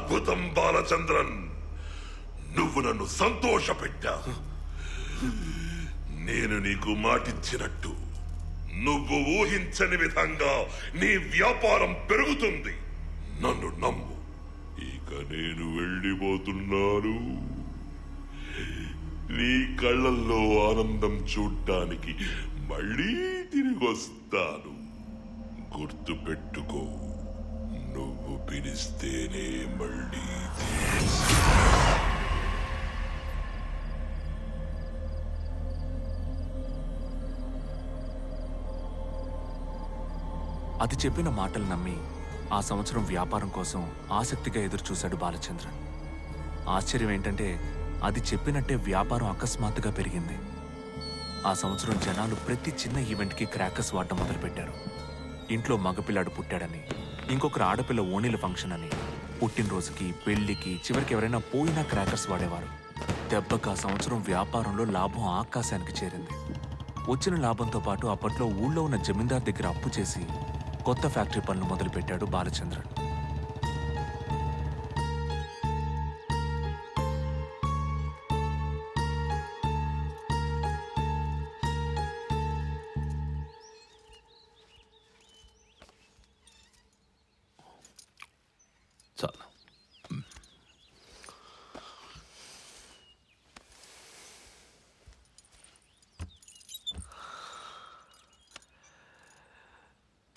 అద్భుతం బాలచంద్రన్, నువ్వు నన్ను సంతోషపెట్టావు. నేను నీకు మాటిచ్చినట్టు నువ్వు ఊహించని విధంగా నీ వ్యాపారం పెరుగుతుంది. నన్ను నమ్ము. ఇక నేను వెళ్ళిపోతున్నాను. నీ కళ్ళల్లో ఆనందం చూడ్డానికి మళ్ళీ తిరిగి వస్తాను. గుర్తు పెట్టుకో, నువ్వు పిలిస్తేనే మళ్ళీ అది చెప్పిన మాటలు నమ్మి ఆ సంవత్సరం వ్యాపారం కోసం ఆసక్తిగా ఎదురుచూశాడు బాలచంద్రన్. ఆశ్చర్యం ఏంటంటే అది చెప్పినట్టే వ్యాపారం అకస్మాత్తుగా పెరిగింది. ఆ సంవత్సరం జనాలు ప్రతి చిన్న ఈవెంట్కి క్రాకర్స్ వాడటం మొదలుపెట్టారు. ఇంట్లో మగపిల్లాడు పుట్టాడని, ఇంకొకరు ఆడపిల్ల ఓణీల ఫంక్షన్ అని, పుట్టినరోజుకి, పెళ్లికి, చివరికి ఎవరైనా పోయినా క్రాకర్స్ వాడేవారు. దెబ్బకు ఆ సంవత్సరం వ్యాపారంలో లాభం ఆకాశానికి చేరింది. వచ్చిన లాభంతో పాటు అప్పట్లో ఊళ్ళో ఉన్న జమీందార్ దగ్గర అప్పు చేసి కొత్త ఫ్యాక్టరీ పనులు మొదలుపెట్టాడు బాలచంద్రన్. చాలా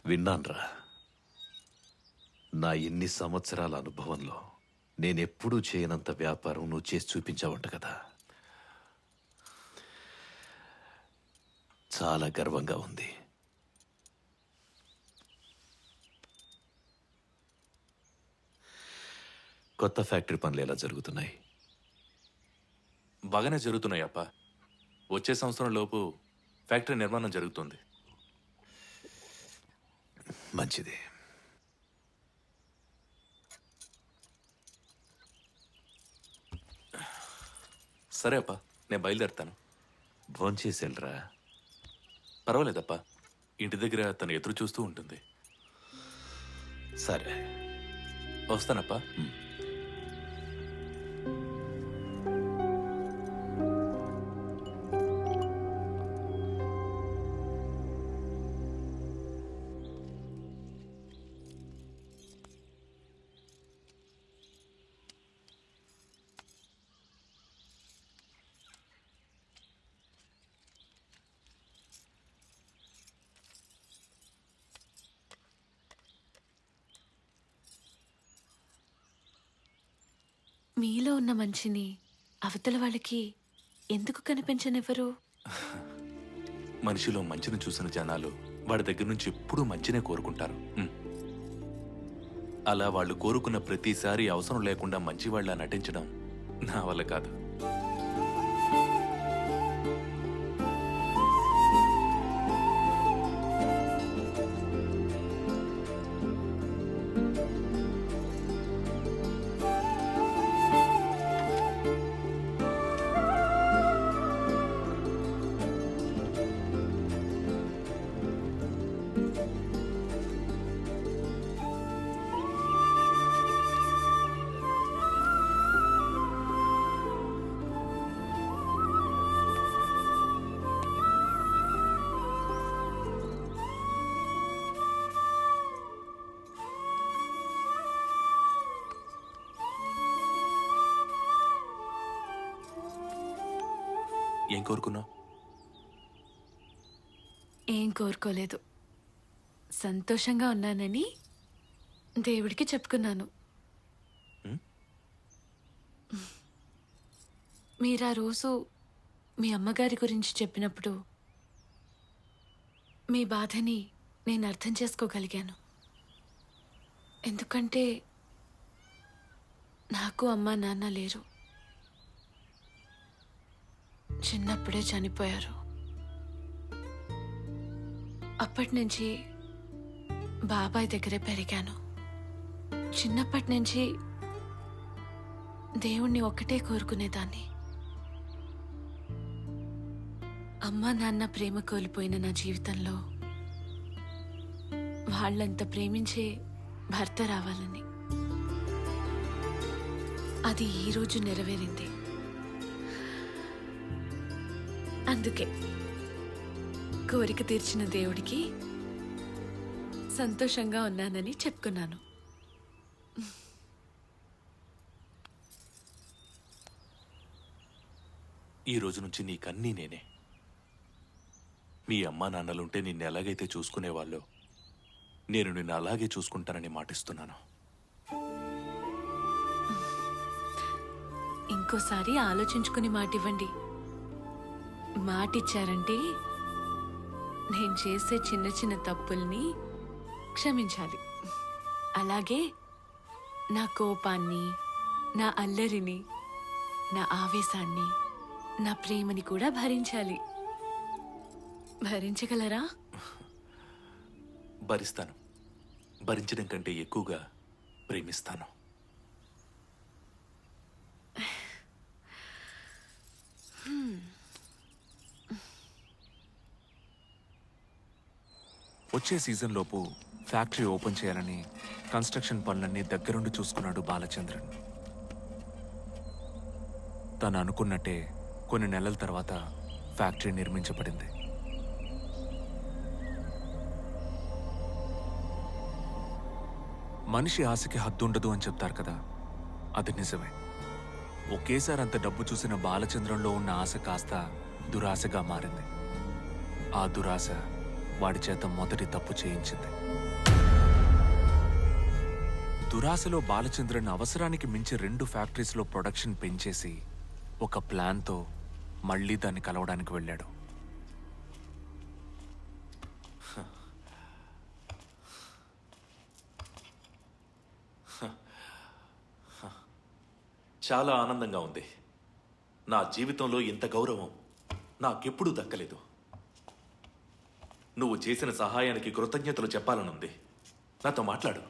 విన్నాన్రా. నా ఎన్ని సంవత్సరాల అనుభవంలో నేనెప్పుడూ చేయనంత వ్యాపారం నువ్వు చేసి చూపించావంట కదా. చాలా గర్వంగా ఉంది. కొత్త ఫ్యాక్టరీ పనులు ఎలా జరుగుతున్నాయి? బాగానే జరుగుతున్నాయి అప్ప. వచ్చే సంవత్సరం లోపు ఫ్యాక్టరీ నిర్మాణం జరుగుతుంది. మంచిది. సరే అప్ప, నేను బయలుదేరుతాను. భోంచేసి వెళ్ళరా. పర్వాలేదప్ప, ఇంటి దగ్గర తను ఎదురు చూస్తూ ఉంటుంది. సరే, వస్తానప్ప. మీలో ఉన్న మంచిని అవతల వాళ్ళకి ఎందుకు కనిపించనివ్వరు? మనిషిలో మంచిని చూసిన జనాలు వాడి దగ్గర నుంచి ఎప్పుడూ మంచినే కోరుకుంటారు. అలా వాళ్ళు కోరుకున్న ప్రతిసారి అవసరం లేకుండా మంచివాళ్ళ నటించడం నా వల్ల కాదు. ఏం కోరుకున్నావు? ఏం కోరుకోలేదు. సంతోషంగా ఉన్నానని దేవుడికి చెప్పుకున్నాను. మీరా రోజు మీ అమ్మగారి గురించి చెప్పినప్పుడు మీ బాధని నేను అర్థం చేసుకోగలిగాను. ఎందుకంటే నాకు అమ్మ నాన్న లేరు. చిన్నప్పుడే చనిపోయారు. అప్పటి నుంచి బాబాయ్ దగ్గరే పెరిగాను. చిన్నప్పటి నుంచి దేవుణ్ణి ఒక్కటే కోరుకునేదాన్ని. అమ్మ నాన్న ప్రేమ కోల్పోయిన నా జీవితంలో వాళ్ళంత ప్రేమించే భర్త రావాలని. అది ఈ రోజు నెరవేరింది. అందుకే కోరిక తీర్చిన దేవుడికి సంతోషంగా ఉన్నానని చెప్పుకున్నాను. ఈ రోజు నుంచి నీకన్నీ నేనే. మీ అమ్మా నాన్నలుంటే నిన్ను ఎలాగైతే చూసుకునేవాళ్ళో నేను నిన్ను అలాగే చూసుకుంటానని మాటిస్తున్నాను. ఇంకోసారి ఆలోచించుకుని మాటివ్వండి. మాటిచ్చారంటే నేను చేసే చిన్న చిన్న తప్పుల్ని క్షమించాలి. అలాగే నా కోపాన్ని, నా అల్లరిని, నా ఆవేశాన్ని, నా ప్రేమని కూడా భరించాలి. భరించగలరా? భరిస్తాను. భరించడం కంటే ఎక్కువగా ప్రేమిస్తాను. వచ్చే సీజన్లోపు ఫ్యాక్టరీ ఓపెన్ చేయాలని కన్స్ట్రక్షన్ పనులన్నీ దగ్గరుండి చూసుకున్నాడు బాలచంద్రన్. తను అనుకున్నట్టే కొన్ని నెలల తర్వాత ఫ్యాక్టరీ నిర్మించబడింది. మనిషి ఆశకి హద్దుండదు అని చెప్తారు కదా, అది నిజమే. ఒకేసారి అంత డబ్బు చూసిన బాలచంద్రంలో ఉన్న ఆశ కాస్త దురాశగా మారింది. ఆ దురాశ వాడి చేత మొదటి తప్పు చేయించింది. దురాశలో బాలచంద్రన్ అవసరానికి మించి 2 ఫ్యాక్టరీస్లో ప్రొడక్షన్ పెంచేసి ఒక ప్లాన్తో మళ్లీ దాన్ని కలవడానికి వెళ్ళాడు. చాలా ఆనందంగా ఉంది. నా జీవితంలో ఇంత గౌరవం నాకెప్పుడూ దక్కలేదు. నువ్వు చేసిన సహాయానికి కృతజ్ఞతలు చెప్పాలనుంది. నాతో మాట్లాడు.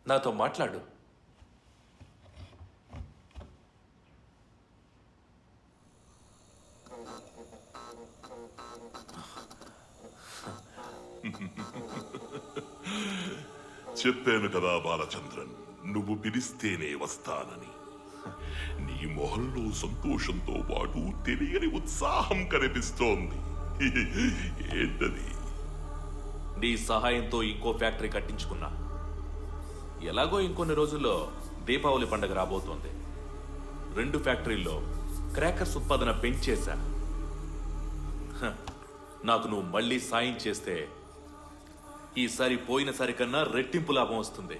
నాతో మాట్లాడు. చెప్పాను కదా బాలచంద్రన్, నువ్వు పిలిస్తేనే వస్తానని. నీ మొహంలో సంతోషంతో పాటు తెలియని ఉత్సాహం కనిపిస్తోంది. ఏంటది? నీ సహాయంతో ఇంకో ఫ్యాక్టరీ కట్టించుకున్నా. ఎలాగో ఇంకొన్ని రోజుల్లో దీపావళి పండుగ రాబోతోంది. 2 ఫ్యాక్టరీల్లో క్రాకర్స్ ఉత్పాదన పెంచేశా. నాకు నువ్వు మళ్ళీ సాయం చేస్తే ఈసారి పోయినసారి కన్నా రెట్టింపు లాభం వస్తుంది.